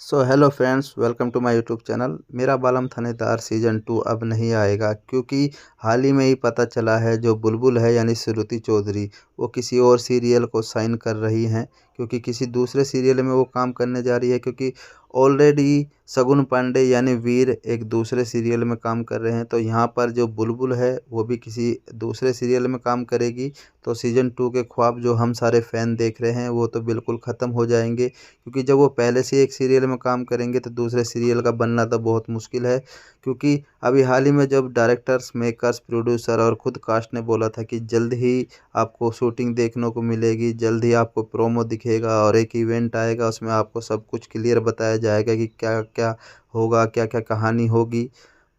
So hello friends, welcome to my YouTube channel. मेरा बालम थानेदार सीज़न 2 अब नहीं आएगा क्योंकि हाल ही में ही पता चला है जो बुलबुल है यानी श्रुति चौधरी वो किसी और सीरियल को साइन कर रही हैं, क्योंकि किसी दूसरे सीरियल में वो काम करने जा रही है। क्योंकि ऑलरेडी सगुन पांडे यानी वीर एक दूसरे सीरियल में काम कर रहे हैं, तो यहाँ पर जो बुलबुल है वो भी किसी दूसरे सीरियल में काम करेगी। तो सीज़न 2 के ख्वाब जो हम सारे फ़ैन देख रहे हैं वो तो बिल्कुल ख़त्म हो जाएंगे, क्योंकि जब वो पहले से एक सीरियल में काम करेंगे तो दूसरे सीरियल का बनना तो बहुत मुश्किल है। क्योंकि अभी हाल ही में जब डायरेक्टर्स, मेकर्स, प्रोड्यूसर और खुद कास्ट ने बोला था कि जल्द ही आपको शूटिंग देखने को मिलेगी, जल्द ही आपको प्रोमो दिखेगा और एक इवेंट आएगा, उसमें आपको सब कुछ क्लियर बताया जाएगा कि क्या क्या होगा, क्या क्या कहानी होगी।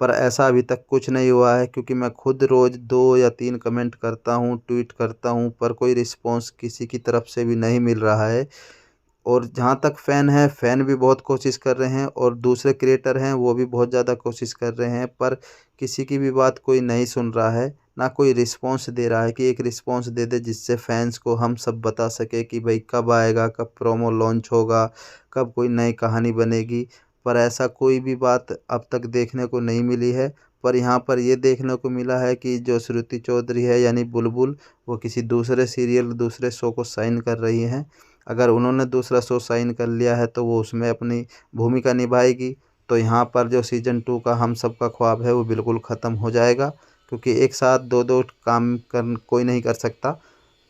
पर ऐसा अभी तक कुछ नहीं हुआ है, क्योंकि मैं खुद रोज़ 2 या 3 कमेंट करता हूँ, ट्वीट करता हूँ, पर कोई रिस्पॉन्स किसी की तरफ से भी नहीं मिल रहा है। और जहाँ तक फ़ैन है, फ़ैन भी बहुत कोशिश कर रहे हैं और दूसरे क्रिएटर हैं वो भी बहुत ज़्यादा कोशिश कर रहे हैं, पर किसी की भी बात कोई नहीं सुन रहा है, ना कोई रिस्पॉन्स दे रहा है कि एक रिस्पॉन्स दे दे जिससे फैंस को हम सब बता सके कि भाई कब आएगा, कब प्रोमो लॉन्च होगा, कब कोई नई कहानी बनेगी। पर ऐसा कोई भी बात अब तक देखने को नहीं मिली है। पर यहाँ पर ये देखने को मिला है कि जो श्रुति चौधरी है यानी बुलबुल, वो किसी दूसरे सीरियल, दूसरे शो को साइन कर रही हैं। अगर उन्होंने दूसरा शो साइन कर लिया है तो वो उसमें अपनी भूमिका निभाएगी। तो यहाँ पर जो सीज़न 2 का हम सब का ख्वाब है वो बिल्कुल ख़त्म हो जाएगा, क्योंकि एक साथ दो दो काम कर कोई नहीं कर सकता।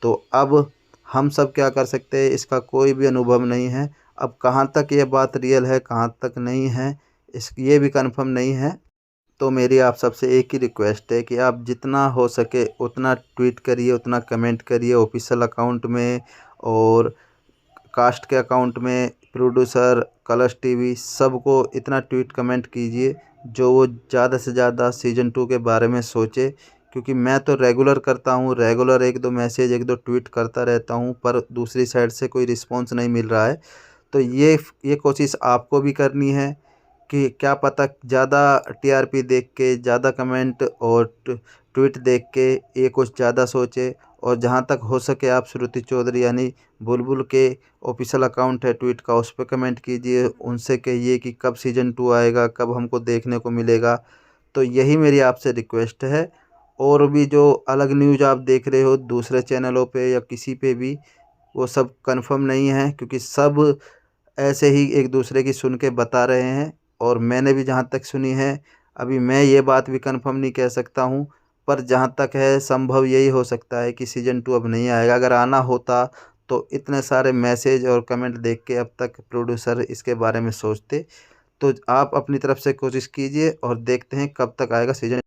तो अब हम सब क्या कर सकते हैं, इसका कोई भी अनुभव नहीं है। अब कहाँ तक ये बात रियल है, कहाँ तक नहीं है, इस ये भी कंफर्म नहीं है। तो मेरी आप सबसे एक ही रिक्वेस्ट है कि आप जितना हो सके उतना ट्वीट करिए, उतना कमेंट करिए ऑफिशियल अकाउंट में और कास्ट के अकाउंट में, प्रोड्यूसर, कलर्स टीवी, सबको इतना ट्वीट कमेंट कीजिए जो वो ज़्यादा से ज़्यादा सीज़न 2 के बारे में सोचे। क्योंकि मैं तो रेगुलर करता हूँ, रेगुलर एक दो मैसेज, एक दो ट्वीट करता रहता हूँ, पर दूसरी साइड से कोई रिस्पॉन्स नहीं मिल रहा है। तो ये कोशिश आपको भी करनी है कि क्या पता ज़्यादा टीआरपी देख के, ज़्यादा कमेंट और ट्वीट देख के ये कुछ ज़्यादा सोचे। और जहाँ तक हो सके आप श्रुति चौधरी यानी बुलबुल के ऑफिशियल अकाउंट है ट्वीट का, उस पर कमेंट कीजिए, उनसे कहिए कि कब सीज़न 2 आएगा, कब हमको देखने को मिलेगा। तो यही मेरी आपसे रिक्वेस्ट है। और भी जो अलग न्यूज़ आप देख रहे हो दूसरे चैनलों पे या किसी पे भी, वो सब कंफर्म नहीं है, क्योंकि सब ऐसे ही एक दूसरे की सुन के बता रहे हैं। और मैंने भी जहाँ तक सुनी है, अभी मैं ये बात भी कंफर्म नहीं कह सकता हूँ, पर जहाँ तक है संभव यही हो सकता है कि सीज़न 2 अब नहीं आएगा। अगर आना होता तो इतने सारे मैसेज और कमेंट देख के अब तक प्रोड्यूसर इसके बारे में सोचते। तो आप अपनी तरफ से कोशिश कीजिए और देखते हैं कब तक आएगा सीज़न